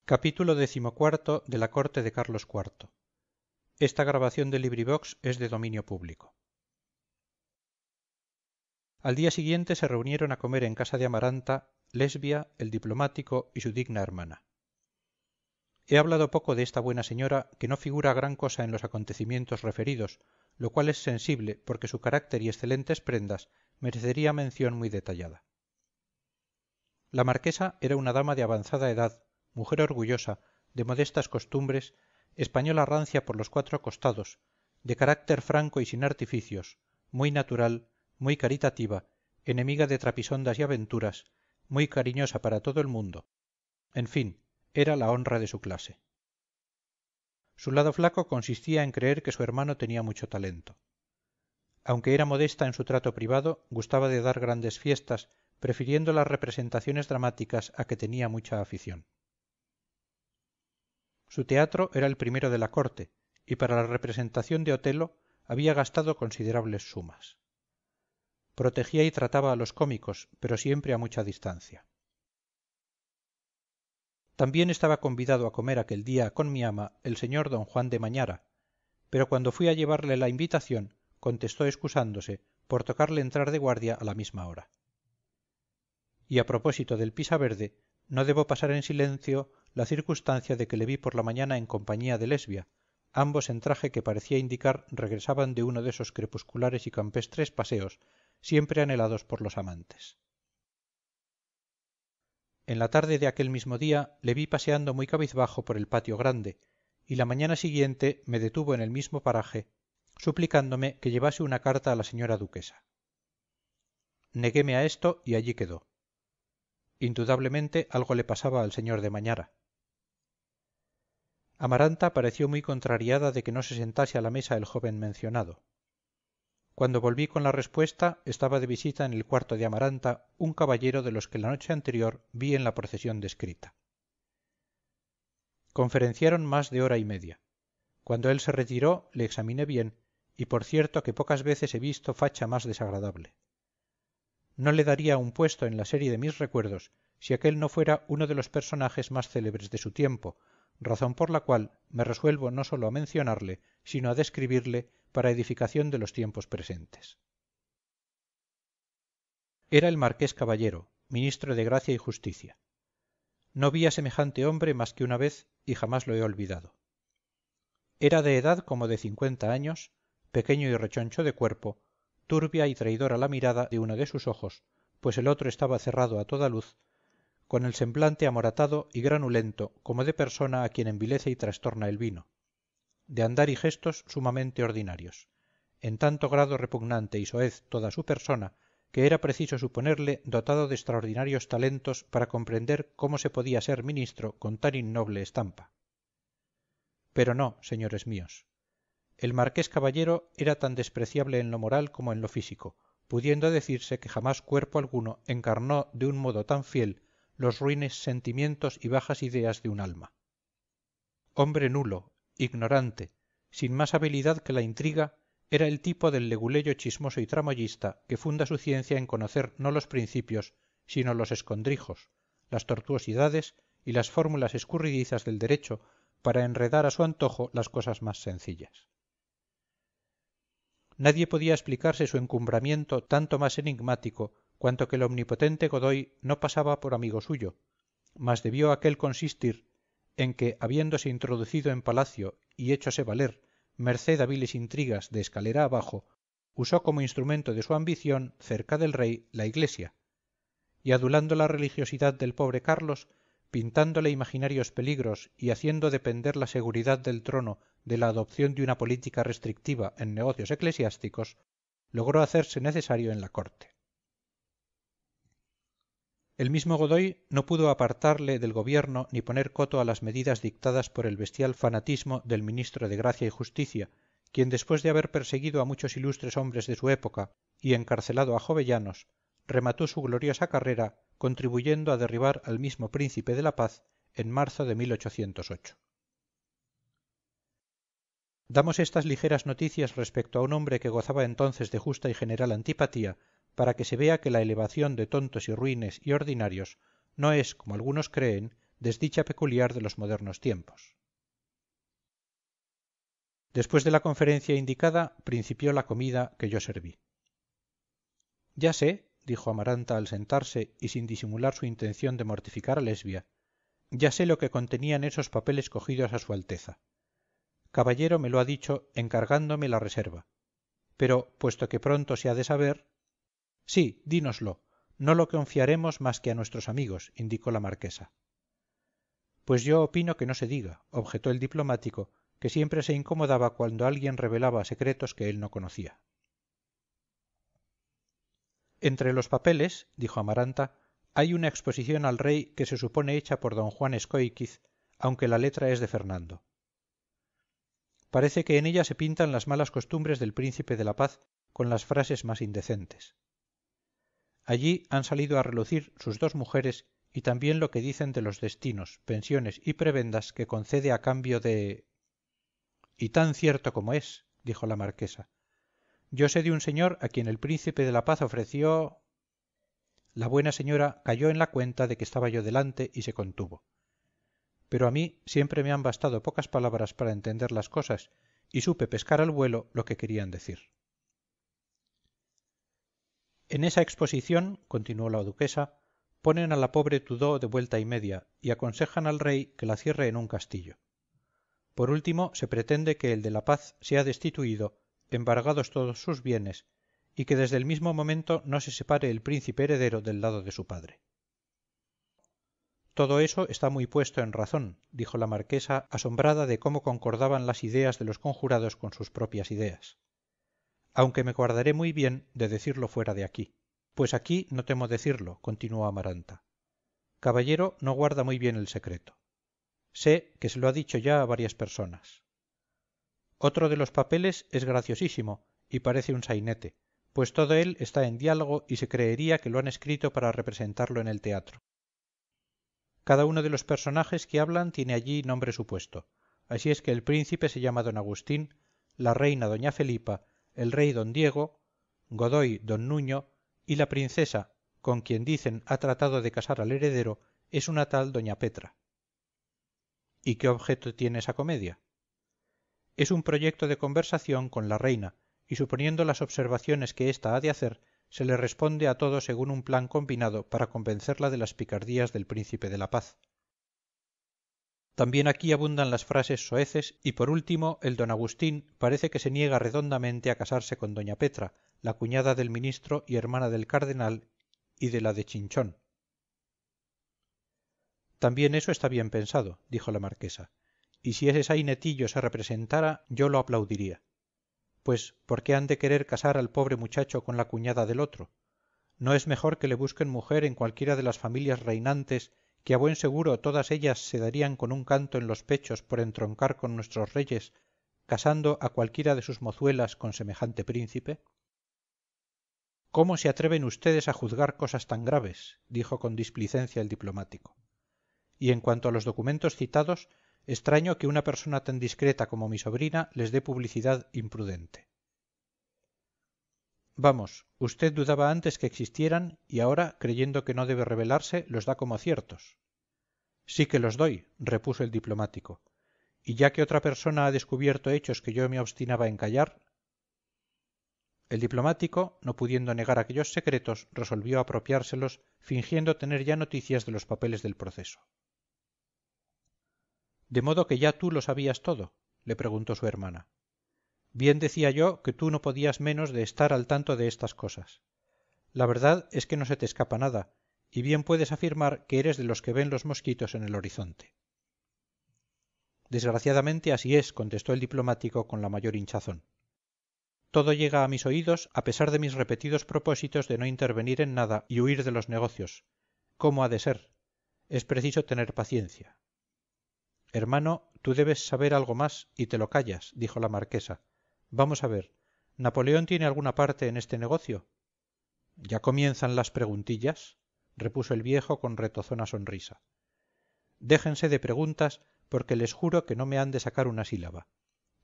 Capítulo XIV de la corte de Carlos IV. De dominio público. Al día siguiente se reunieron a comer en casa de Amaranta, Lesbia, el diplomático y su digna hermana. He hablado poco de esta buena señora, que no figura gran cosa en los acontecimientos referidos, lo cual es sensible porque su carácter y excelentes prendas merecería mención muy detallada. La marquesa era una dama de avanzada edad, mujer orgullosa, de modestas costumbres, española rancia por los cuatro costados, de carácter franco y sin artificios, muy natural, muy caritativa, enemiga de trapisondas y aventuras, muy cariñosa para todo el mundo. En fin, era la honra de su clase. Su lado flaco consistía en creer que su hermano tenía mucho talento. Aunque era modesta en su trato privado, gustaba de dar grandes fiestas, prefiriendo las representaciones dramáticas a que tenía mucha afición. Su teatro era el primero de la corte, y para la representación de Otelo había gastado considerables sumas. Protegía y trataba a los cómicos, pero siempre a mucha distancia. También estaba convidado a comer aquel día con mi ama el señor don Juan de Mañara, pero cuando fui a llevarle la invitación, contestó excusándose por tocarle entrar de guardia a la misma hora. Y a propósito del Pisaverde, no debo pasar en silencio la circunstancia de que le vi por la mañana en compañía de Lesbia, ambos en traje que parecía indicar regresaban de uno de esos crepusculares y campestres paseos siempre anhelados por los amantes. En la tarde de aquel mismo día le vi paseando muy cabizbajo por el patio grande, y la mañana siguiente me detuvo en el mismo paraje, suplicándome que llevase una carta a la señora duquesa. Neguéme a esto y allí quedó. Indudablemente algo le pasaba al señor de Mañara. Amaranta pareció muy contrariada de que no se sentase a la mesa el joven mencionado. Cuando volví con la respuesta, estaba de visita en el cuarto de Amaranta un caballero de los que la noche anterior vi en la procesión descrita. Conferenciaron más de hora y media. Cuando él se retiró, le examiné bien, y por cierto que pocas veces he visto facha más desagradable. No le daría un puesto en la serie de mis recuerdos si aquel no fuera uno de los personajes más célebres de su tiempo, razón por la cual me resuelvo no sólo a mencionarle, sino a describirle para edificación de los tiempos presentes. Era el marqués Caballero, ministro de Gracia y Justicia. No vi a semejante hombre más que una vez y jamás lo he olvidado. Era de edad como de 50 años, pequeño y rechoncho de cuerpo, turbia y traidora la mirada de uno de sus ojos, pues el otro estaba cerrado a toda luz, con el semblante amoratado y granulento como de persona a quien envilece y trastorna el vino, de andar y gestos sumamente ordinarios, en tanto grado repugnante y soez toda su persona, que era preciso suponerle dotado de extraordinarios talentos para comprender cómo se podía ser ministro con tan innoble estampa. Pero no, señores míos. El marqués Caballero era tan despreciable en lo moral como en lo físico, pudiendo decirse que jamás cuerpo alguno encarnó de un modo tan fiel los ruines sentimientos y bajas ideas de un alma. Hombre nulo, ignorante, sin más habilidad que la intriga, era el tipo del leguleyo chismoso y tramoyista que funda su ciencia en conocer no los principios, sino los escondrijos, las tortuosidades y las fórmulas escurridizas del derecho para enredar a su antojo las cosas más sencillas. Nadie podía explicarse su encumbramiento tanto más enigmático cuanto que el omnipotente Godoy no pasaba por amigo suyo, mas debió aquel consistir en que, habiéndose introducido en palacio y héchose valer, merced a viles intrigas de escalera abajo, usó como instrumento de su ambición cerca del rey la iglesia, y adulando la religiosidad del pobre Carlos, pintándole imaginarios peligros y haciendo depender la seguridad del trono de la adopción de una política restrictiva en negocios eclesiásticos, logró hacerse necesario en la corte. El mismo Godoy no pudo apartarle del gobierno ni poner coto a las medidas dictadas por el bestial fanatismo del ministro de Gracia y Justicia, quien después de haber perseguido a muchos ilustres hombres de su época y encarcelado a jovellanos, remató su gloriosa carrera contribuyendo a derribar al mismo príncipe de la paz en marzo de 1808. Damos estas ligeras noticias respecto a un hombre que gozaba entonces de justa y general antipatía, para que se vea que la elevación de tontos y ruines y ordinarios no es, como algunos creen, desdicha peculiar de los modernos tiempos. Después de la conferencia indicada, principió la comida que yo serví. Ya sé, dijo Amaranta al sentarse y sin disimular su intención de mortificar a Lesbia, ya sé lo que contenían esos papeles cogidos a su Alteza. Caballero me lo ha dicho encargándome la reserva. Pero, puesto que pronto se ha de saber... Sí, dínoslo, no lo confiaremos más que a nuestros amigos, indicó la marquesa. Pues yo opino que no se diga, objetó el diplomático, que siempre se incomodaba cuando alguien revelaba secretos que él no conocía. Entre los papeles, dijo Amaranta, hay una exposición al rey que se supone hecha por don Juan Escóiquiz, aunque la letra es de Fernando. Parece que en ella se pintan las malas costumbres del príncipe de la paz con las frases más indecentes. Allí han salido a relucir sus dos mujeres y también lo que dicen de los destinos, pensiones y prebendas que concede a cambio de... Y tan cierto como es, dijo la marquesa. Yo sé de un señor a quien el príncipe de la paz ofreció... La buena señora cayó en la cuenta de que estaba yo delante y se contuvo. Pero a mí siempre me han bastado pocas palabras para entender las cosas y supe pescar al vuelo lo que querían decir. En esa exposición, continuó la duquesa, ponen a la pobre Tudó de vuelta y media y aconsejan al rey que la cierre en un castillo. Por último, se pretende que el de la paz sea destituido, embargados todos sus bienes, y que desde el mismo momento no se separe el príncipe heredero del lado de su padre. Todo eso está muy puesto en razón, dijo la marquesa, asombrada de cómo concordaban las ideas de los conjurados con sus propias ideas. Aunque me guardaré muy bien de decirlo fuera de aquí. Pues aquí no temo decirlo, continuó Amaranta. Caballero no guarda muy bien el secreto. Sé que se lo ha dicho ya a varias personas. Otro de los papeles es graciosísimo y parece un sainete, pues todo él está en diálogo y se creería que lo han escrito para representarlo en el teatro. Cada uno de los personajes que hablan tiene allí nombre supuesto, así es que el príncipe se llama don Agustín, la reina doña Felipa, el rey don Diego, Godoy don Nuño, y la princesa, con quien dicen ha tratado de casar al heredero, es una tal doña Petra. ¿Y qué objeto tiene esa comedia? Es un proyecto de conversación con la reina, y suponiendo las observaciones que ésta ha de hacer, se le responde a todo según un plan combinado para convencerla de las picardías del príncipe de la paz. También aquí abundan las frases soeces y por último el don Agustín parece que se niega redondamente a casarse con doña Petra, la cuñada del ministro y hermana del cardenal y de la de Chinchón. También eso está bien pensado, dijo la marquesa, y si ese sainetillo se representara yo lo aplaudiría. Pues, ¿por qué han de querer casar al pobre muchacho con la cuñada del otro? ¿No es mejor que le busquen mujer en cualquiera de las familias reinantes, que a buen seguro todas ellas se darían con un canto en los pechos por entroncar con nuestros reyes, casando a cualquiera de sus mozuelas con semejante príncipe? ¿Cómo se atreven ustedes a juzgar cosas tan graves?, dijo con displicencia el diplomático. Y en cuanto a los documentos citados, extraño que una persona tan discreta como mi sobrina les dé publicidad imprudente. Vamos, usted dudaba antes que existieran y ahora, creyendo que no debe revelarse, los da como ciertos. Sí que los doy, repuso el diplomático, y ya que otra persona ha descubierto hechos que yo me obstinaba en callar... El diplomático, no pudiendo negar aquellos secretos, resolvió apropiárselos, fingiendo tener ya noticias de los papeles del proceso. ¿De modo que ya tú lo sabías todo?, le preguntó su hermana. Bien decía yo que tú no podías menos de estar al tanto de estas cosas. La verdad es que no se te escapa nada, y bien puedes afirmar que eres de los que ven los mosquitos en el horizonte. Desgraciadamente así es, contestó el diplomático con la mayor hinchazón. Todo llega a mis oídos a pesar de mis repetidos propósitos de no intervenir en nada y huir de los negocios. ¿Cómo ha de ser? Es preciso tener paciencia. Hermano, tú debes saber algo más y te lo callas, dijo la marquesa. Vamos a ver, ¿Napoleón tiene alguna parte en este negocio? ¿Ya comienzan las preguntillas?, repuso el viejo con retozona sonrisa. Déjense de preguntas, porque les juro que no me han de sacar una sílaba.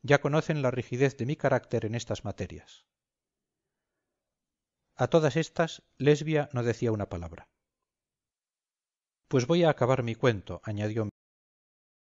Ya conocen la rigidez de mi carácter en estas materias. A todas estas, Lesbia no decía una palabra. pues voy a acabar mi cuento añadió